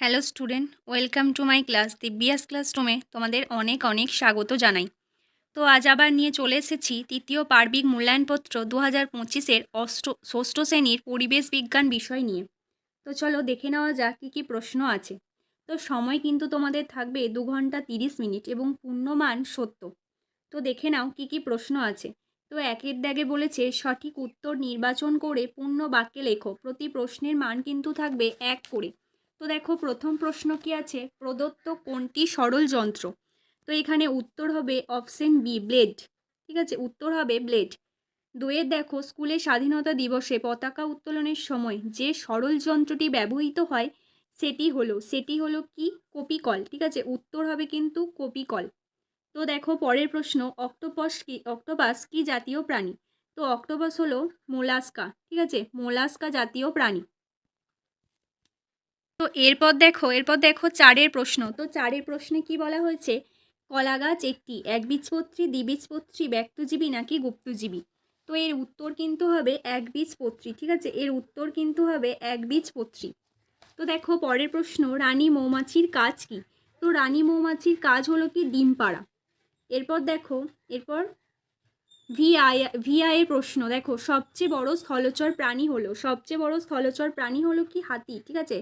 Hello student, welcome to my class Divya's ক্লাসরুমে তোমাদের অনেক অনেক স্বাগত জানাই। তো আজ আবার নিয়ে চলে এসেছি তৃতীয় পার্বিক মূল্যায়নপত্র 2025-এর ষষ্ঠ শ্রেণীর পরিবেশ বিজ্ঞান বিষয় নিয়ে। তো চলো দেখে নেওয়া যাক কী কী প্রশ্ন আছে। তো সময় কিন্তু তোমাদের থাকবে 2 ঘন্টা 30 মিনিট এবং পূর্ণমান 70। তো দেখে নাও কী কী প্রশ্ন আছে। তো একের দাগে বলেছে সঠিক উত্তর নির্বাচন করে পূর্ণ বাক্যে লেখো। প্রতি প্রশ্নের মান কিন্তু থাকবে 1 করে। তো দেখো প্রথম প্রশ্ন কি আছে, প্রদত্ত কোনটি সরল যন্ত্র? তো এখানে উত্তর হবে অপশন বি, ব্লেড। ঠিক আছে, উত্তর হবে ব্লেড। দুয়ের দেখো স্কুলে স্বাধীনতা দিবসে পতাকা উত্তোলনের সময় যে সরল যন্ত্রটি ব্যবহৃত হয় সেটি হলো কি? কপিকল। ঠিক আছে, উত্তর হবে কিন্তু কপিকল। তো দেখো পরের প্রশ্ন, অক্টোপাস কি জাতীয় প্রাণী? তো অক্টোপাস হলো মোলাস্কা। ঠিক আছে, মোলাস্কা জাতীয় প্রাণী। তো এরপর দেখো চারের প্রশ্ন। তো চারের প্রশ্নে কি বলা হয়েছে, কলা গাছ একটি একবীজপত্রী, দ্বিবীজপত্রী, ব্যক্তজীবী নাকি গুপ্তজীবী? তো এর উত্তর কিন্তু হবে একবীজপত্রী। ঠিক আছে, এর উত্তর কিন্তু হবে একবীজপত্রী। তো দেখো পরের প্রশ্ন, রানী মৌমাছির কাজ কি? তো রানী মৌমাছির কাজ হলো কি ডিম পাড়া। এরপর ভিআই এর প্রশ্ন দেখো, সবচেয়ে বড় স্থলচর প্রাণী হলো কি? হাতি। ঠিক আছে,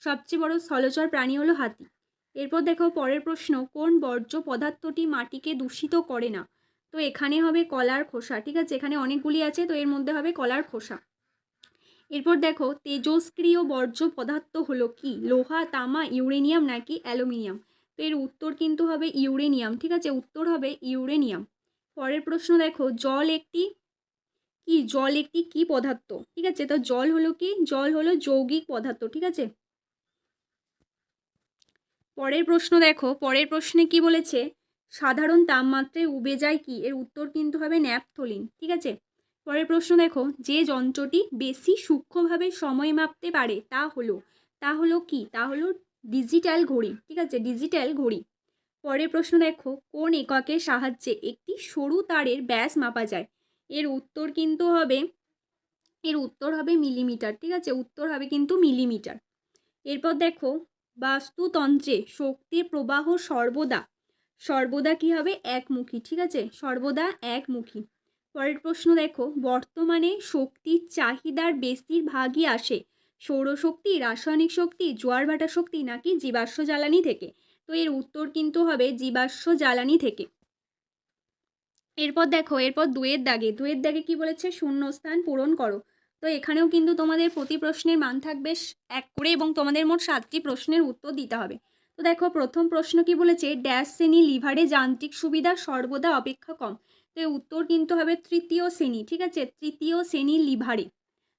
সবচেয়ে বড় স্থলচর প্রাণী হলো হাতি। এরপর দেখো পরের প্রশ্ন, কোন বর্জ্য পদার্থটি মাটিকে দূষিত করে না? তো এখানে হবে কলার খোসা। ঠিক আছে, এখানে অনেকগুলি আছে, তো এর মধ্যে হবে কলার খোসা। এরপর দেখো তেজস্ক্রিয় বর্জ্য পদার্থ হলো কি? লোহা, তামা, ইউরেনিয়াম নাকি অ্যালুমিনিয়াম? তো এর উত্তর কিন্তু হবে ইউরেনিয়াম। ঠিক আছে, উত্তর হবে ইউরেনিয়াম। পরের প্রশ্ন দেখো, জল একটি কি পদার্থ? ঠিক আছে, তো জল হলো কি? জল হলো যৌগিক পদার্থ। ঠিক আছে, পরের প্রশ্নে কি বলেছে, সাধারণ তাপমাত্রায় উবে যায় কি? এর উত্তর কিন্তু হবে ন্যাপথলিন। ঠিক আছে, পরের প্রশ্ন দেখো, যে যন্ত্রটি বেশি সূক্ষ্মভাবে সময় মাপতে পারে তা হলো কি? তা হলো ডিজিটাল ঘড়ি। ঠিক আছে, ডিজিটাল ঘড়ি। পরের প্রশ্ন দেখো, কোন এককের সাহায্যে একটি সরু তারের ব্যাস মাপা যায়? এর উত্তর কিন্তু হবে মিলিমিটার। ঠিক আছে, উত্তর হবে কিন্তু মিলিমিটার। এরপর দেখো, বাস্তুতন্ত্রে শক্তির প্রবাহ সর্বদা কি হবে? একমুখী। ঠিক আছে, সর্বদা একমুখী। পরের প্রশ্ন দেখো, বর্তমানে শক্তির চাহিদার বেশিরভাগই আসে সৌরশক্তি, রাসায়নিক শক্তি, জোয়ার ভাটা শক্তি নাকি জীবাশ্ম জ্বালানি থেকে? তো এর উত্তর কিন্তু হবে জীবাশ্ম জ্বালানি থেকে। এরপর দুয়ের দাগে কি বলেছে, শূন্যস্থান পূরণ করো। তো এখানেও কিন্তু তোমাদের প্রতি প্রশ্নের মান থাকবে 1 করে এবং তোমাদের মোট 7টি প্রশ্নের উত্তর দিতে হবে। তো দেখো প্রথম প্রশ্ন কি বলেছে, ড্যাশ শ্রেণী লিভারে যান্ত্রিক সুবিধা সর্বদা অপেক্ষা কম? তো এর উত্তর কিন্তু হবে তৃতীয় শ্রেণী। ঠিক আছে, তৃতীয় শ্রেণীর লিভারে।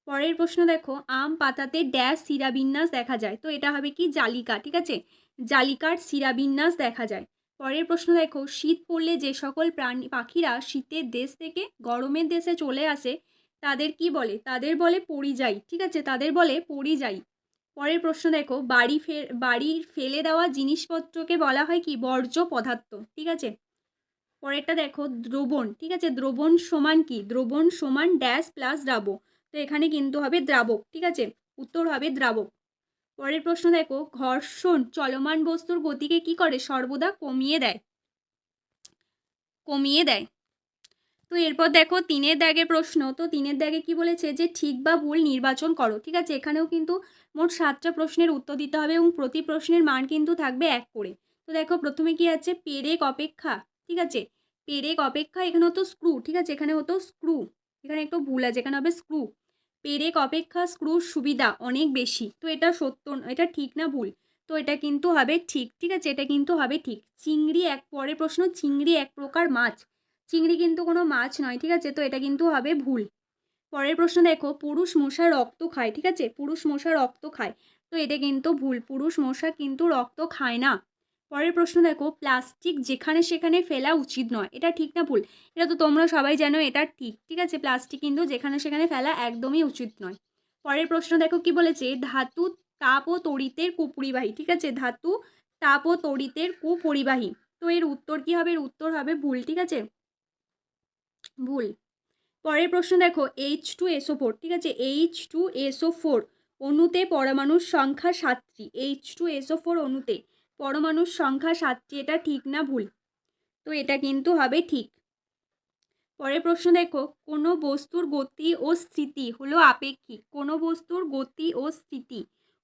পরের প্রশ্ন দেখো, আম পাতাতে ড্যাশ শিরাবিন্যাস দেখা যায়? তো এটা হবে কি? জালিকা। ঠিক আছে, জালিকার শিরাবিন্যাস দেখা যায়। পরের প্রশ্ন দেখো, শীত পড়লে যে সকল পাখিরা শীতের দেশ থেকে গরমের দেশে চলে আসে তাদের কি বলে? তাদের বলে পরিযায়ী। ঠিক আছে, তাদের বলে পরিযায়ী। পরের প্রশ্ন দেখো, বাড়ির ফেলে দেওয়া জিনিসপত্রকে বলা হয় কি? বর্জ্য পদার্থ। ঠিক আছে, পরেরটা দেখো, দ্রবণ। ঠিক আছে, দ্রবণ সমান কি? দ্রবণ সমান ড্যাশ প্লাস দ্রাবক। তো এখানে কিন্তু হবে দ্রাবক। ঠিক আছে, উত্তর হবে দ্রাবক। পরের প্রশ্ন দেখো, ঘর্ষণ চলমান বস্তুর গতিকে কি করে? সর্বদা কমিয়ে দেয়। তো এরপর দেখো তিনের দাগের প্রশ্ন। তো তিনের দাগে কি বলেছে, যে ঠিক বা ভুল নির্বাচন করো। ঠিক আছে, এখানেও কিন্তু মোট 7টা প্রশ্নের উত্তর দিতে হবে এবং প্রতি প্রশ্নের মান কিন্তু থাকবে 1 করে। তো দেখো প্রথমে কি আছে, পেরেক অপেক্ষা। ঠিক আছে, পেরেক অপেক্ষা, এখানে হতো স্ক্রু। ঠিক আছে, এখানে হতো স্ক্রু, এখানে একটু ভুল আছে, এখানে হবে স্ক্রু। পেরেক অপেক্ষা স্ক্রুর সুবিধা অনেক বেশি। তো এটা সত্য, এটা ঠিক না ভুল? তো এটা কিন্তু হবে ঠিক। ঠিক আছে, এটা কিন্তু হবে ঠিক। পরের প্রশ্ন, চিংড়ি এক প্রকার মাছ? চিংড়ি কিন্তু কোনো মাছ নয়। ঠিক আছে, তো এটা কিন্তু হবে ভুল। পরের প্রশ্ন দেখো, পুরুষ মশা রক্ত খায়? ঠিক আছে, পুরুষ মশা রক্ত খায়। তো এটা কিন্তু ভুল, পুরুষ মশা কিন্তু রক্ত খায় না। পরের প্রশ্ন দেখো, প্লাস্টিক যেখানে সেখানে ফেলা উচিত নয়? এটা ঠিক না ভুল? এটা তো তোমরা সবাই জানো, এটা ঠিক। ঠিক আছে, প্লাস্টিক কিন্তু যেখানে সেখানে ফেলা একদমই উচিত নয়। পরের প্রশ্ন দেখো কি বলেছে, ধাতু তাপ ও তড়িতের কুপরিবাহী? ঠিক আছে, ধাতু তাপ ও তড়িতের কুপরিবাহী। তো এর উত্তর কি হবে? এর উত্তর হবে ভুল। ঠিক আছে, ভুল। পরের প্রশ্ন দেখো, H2SO4। ঠিক আছে, H2SO4 অণুতে পরমাণুর সংখ্যা 7টি, H2SO4 অণুতে পরমাণুর সংখ্যা 7টি, এটা ঠিক না ভুল? তো এটা কিন্তু হবে ঠিক। পরের প্রশ্ন দেখো, কোনো বস্তুর গতি ও স্থিতি হলো আপেক্ষিক। কোনো বস্তুর গতি ও স্থিতি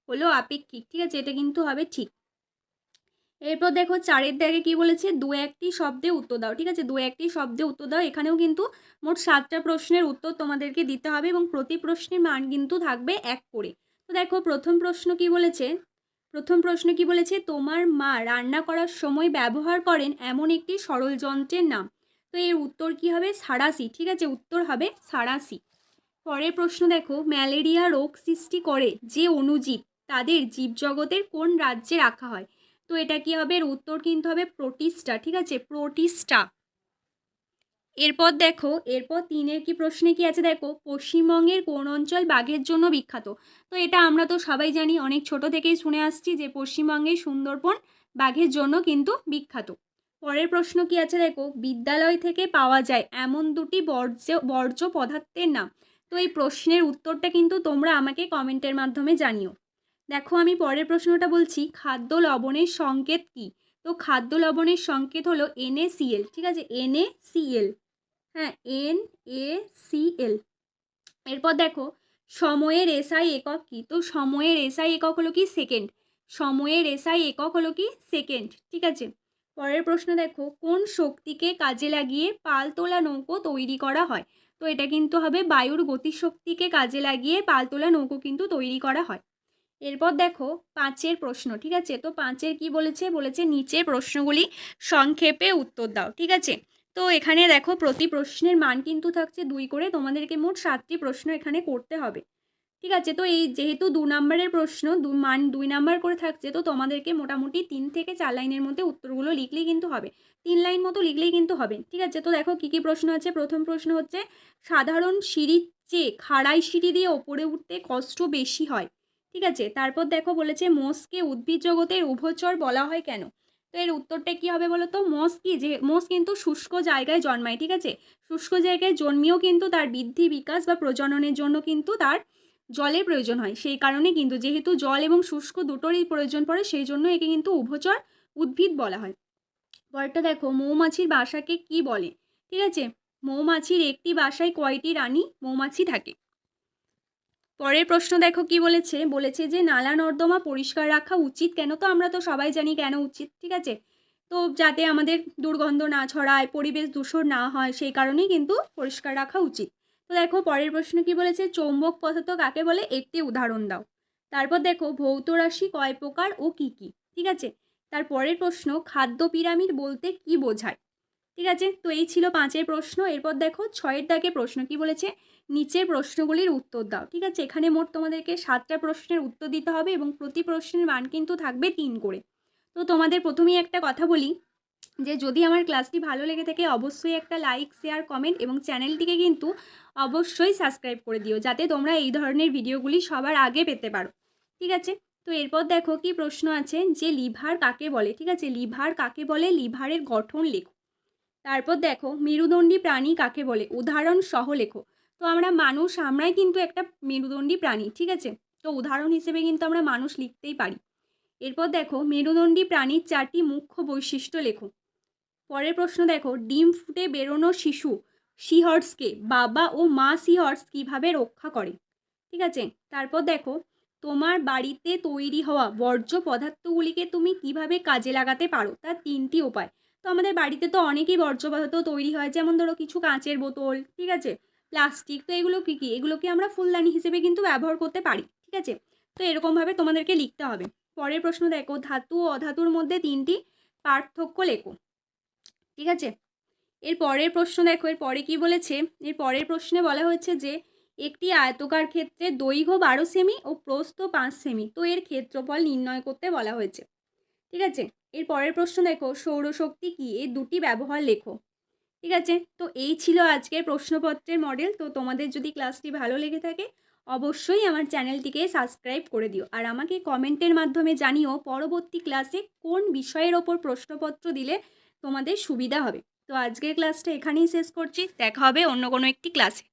হলো আপেক্ষিক, ঠিক আছে, এটা কিন্তু হবে ঠিক। এরপর দেখো 4-এর দাগে কি বলেছে, দু একটি শব্দে উত্তর দাও, ঠিক আছে, দু একটি শব্দে উত্তর দাও। এখানেও কিন্তু মোট 7টা প্রশ্নের উত্তর তোমাদেরকে দিতে হবে এবং প্রতি প্রশ্নের মান কিন্তু থাকবে 1 করে। তো দেখো প্রথম প্রশ্ন কি বলেছে, তোমার মা রান্না করার সময় ব্যবহার করেন এমন একটি সরল যন্ত্রের নাম। তো এর উত্তর কি হবে, সাঁড়াশি, ঠিক আছে, উত্তর হবে সাঁড়াশি। পরের প্রশ্ন দেখো, ম্যালেরিয়া রোগ সৃষ্টি করে যে অণুজীব তাদের জীবজগতের কোন রাজ্যে রাখা হয়। তো এটা কি হবে, এর উত্তর কিন্তু হবে প্রোটিস্টা, ঠিক আছে, প্রোটিস্টা। এরপর 3-এর কি প্রশ্নে কি আছে দেখো, পশ্চিমবঙ্গের কোন অঞ্চল বাঘের জন্য বিখ্যাত। তো এটা আমরা তো সবাই জানি, অনেক ছোট থেকেই শুনে আসছি যে পশ্চিমবঙ্গের সুন্দরবন বাঘের জন্য কিন্তু বিখ্যাত। পরের প্রশ্ন কি আছে দেখো, বিদ্যালয় থেকে পাওয়া যায় এমন দুটি বর্জ্য পদার্থের নাম। তো এই প্রশ্নের উত্তরটা কিন্তু তোমরা আমাকে কমেন্টের মাধ্যমে জানিও। দেখো আমি পরের প্রশ্নটা বলছি, খাদ্য লবণের সংকেত কি। তো খাদ্য লবণের সংকেত হলো NaCl, ঠিক আছে, NaCl, হ্যাঁ, NaCl। এরপর দেখো, সময়ের SI একক কি। তো সময়ের SI একক হলো কি সেকেন্ড, সময়ের SI একক হলো কি সেকেন্ড, ঠিক আছে। পরের প্রশ্ন দেখো, কোন শক্তিকে কাজে লাগিয়ে পালতোলা নৌকো তৈরি করা হয়। তো এটা কিন্তু হবে বায়ুর গতিশক্তিকে কাজে লাগিয়ে পালতোলা নৌকো কিন্তু তৈরি করা হয়। এরপর দেখো 5-এর প্রশ্ন, ঠিক আছে, তো 5-এর কি বলেছে নিচের প্রশ্নগুলি সংক্ষেপে উত্তর দাও, ঠিক আছে। তো এখানে দেখো প্রতি প্রশ্নের মান কিন্তু থাকছে 2 করে, তোমাদেরকে মোট 7টি প্রশ্ন এখানে করতে হবে, ঠিক আছে। তো এই যেহেতু 2 নম্বরের প্রশ্ন, মান 2 নাম্বার করে থাকছে, তো তোমাদেরকে মোটামুটি 3 থেকে 4 লাইনের মধ্যে উত্তরগুলো লিখলেই কিন্তু হবে, 3 লাইন মতো লিখলেই কিন্তু হবে, ঠিক আছে। তো দেখো কী কী প্রশ্ন আছে। প্রথম প্রশ্ন হচ্ছে, সাধারণ সিঁড়ির চেয়ে খাড়াই সিঁড়ি দিয়ে ওপরে উঠতে কষ্ট বেশি হয়, ঠিক আছে। তারপর দেখো বলেছে, মোষকে উদ্ভিদ জগতের উভচর বলা হয় কেন। তো এর উত্তরটা কি হবে বলো তো, মোষ কিন্তু শুষ্ক জায়গায় জন্মায়, ঠিক আছে, শুষ্ক জায়গায় জন্মিয়েও কিন্তু তার বৃদ্ধি বিকাশ বা প্রজননের জন্য কিন্তু তার জলের প্রয়োজন হয়। সেই কারণে কিন্তু যেহেতু জল এবং শুষ্ক দুটোরই প্রয়োজন পড়ে, সেই জন্য একে কিন্তু উভচর উদ্ভিদ বলা হয়। পরেরটা দেখো, মৌমাছির বাসাকে কি বলে, ঠিক আছে, মৌমাছির একটি বাসায় কয়টি রানী মৌমাছি থাকে। পরের প্রশ্ন দেখো কি বলেছে যে নালা নর্দমা পরিষ্কার রাখা উচিত কেন। তো আমরা তো সবাই জানি কেন উচিত, ঠিক আছে, তো যাতে আমাদের দুর্গন্ধ না ছড়ায়, পরিবেশ দূষণ না হয়, সেই কারণেই কিন্তু পরিষ্কার রাখা উচিত। তো দেখো পরের প্রশ্ন কি বলেছে, চৌম্বক পদার্থ কাকে বলে, একটি উদাহরণ দাও। তারপর দেখো ভৌত রাশি কয় প্রকার ও কি কি, ঠিক আছে। তার পরের প্রশ্ন, খাদ্য পিরামিড বলতে কি বোঝায়, ঠিক আছে। তো এই ছিল 5-এর প্রশ্ন। এরপর দেখো 6-এর দাগে প্রশ্ন কি বলেছে, নিচের প্রশ্নগুলির উত্তর দাও, ঠিক আছে। এখানে মোট তোমাদেরকে 7টা প্রশ্নের উত্তর দিতে হবে এবং প্রতি প্রশ্নের মান কিন্তু থাকবে 3 করে। তো তোমাদের প্রথমেই একটা কথা বলি, যে যদি আমার ক্লাসটি ভালো লেগে থাকে অবশ্যই একটা লাইক, শেয়ার, কমেন্ট এবং চ্যানেলটিকে কিন্তু অবশ্যই সাবস্ক্রাইব করে দিও, যাতে তোমরা এই ধরনের ভিডিওগুলি সবার আগে পেতে পারো, ঠিক আছে। তো এরপর দেখো কি প্রশ্ন আছে, যে লিভার কাকে বলে, ঠিক আছে, লিভার কাকে বলে, লিভারের গঠন লেখো। তারপর দেখো মেরুদণ্ডী প্রাণী কাকে বলে, উদাহরণ সহ লেখো। তো আমরাই কিন্তু একটা মেরুদণ্ডী প্রাণী, ঠিক আছে, তো উদাহরণ হিসেবে কিন্তু আমরা মানুষ লিখতেই পারি। এরপর দেখো মেরুদণ্ডী প্রাণীর 4টি মুখ্য বৈশিষ্ট্য লেখো। পরের প্রশ্ন দেখো, ডিম ফুটে বেরোনো শিশু সিহর্সকে বাবা ও মা সিহর্স কীভাবে রক্ষা করে, ঠিক আছে। তারপর দেখো, তোমার বাড়িতে তৈরি হওয়া বর্জ্য পদার্থগুলিকে তুমি কিভাবে কাজে লাগাতে পারো, তার 3টি উপায়। তো আমাদের বাড়িতে তো অনেকই বর্জ্য পদার্থ তৈরি হয়, যেমন ধরো কিছু কাঁচের বোতল, ঠিক আছে, প্লাস্টিক, তো এগুলো কী এগুলোকে আমরা ফুলদানি হিসেবে কিন্তু ব্যবহার করতে পারি, ঠিক আছে। তো এরকমভাবে তোমাদেরকে লিখতে হবে। পরের প্রশ্ন দেখো, ধাতু ও অধাতুর মধ্যে 3টি পার্থক্য লেখো, ঠিক আছে। এর পরের প্রশ্ন দেখো, এর পরে কি বলেছে, এর পরের প্রশ্নে বলা হয়েছে যে একটি আয়তকার ক্ষেত্রে দৈর্ঘ্য 12 সেমি ও প্রস্থ 5 সেমি, তো এর ক্ষেত্রফল নির্ণয় করতে বলা হয়েছে, ঠিক আছে। এর পরের প্রশ্ন দেখো, সৌরশক্তি কি, এই দুটি ব্যবহার লেখো, ঠিক আছে। তো এই ছিল আজকের প্রশ্নপত্রের মডেল। তো তোমাদের যদি ক্লাসটি ভালো লেগে থাকে অবশ্যই আমার চ্যানেলটিকে সাবস্ক্রাইব করে দিও, আর আমাকে কমেন্টের মাধ্যমে জানিও পরবর্তী ক্লাসে কোন বিষয়ের ওপর প্রশ্নপত্র দিলে তোমাদের সুবিধা হবে। তো আজকের ক্লাসটা এখানেই শেষ করছি, দেখা হবে অন্য কোনো একটি ক্লাসে।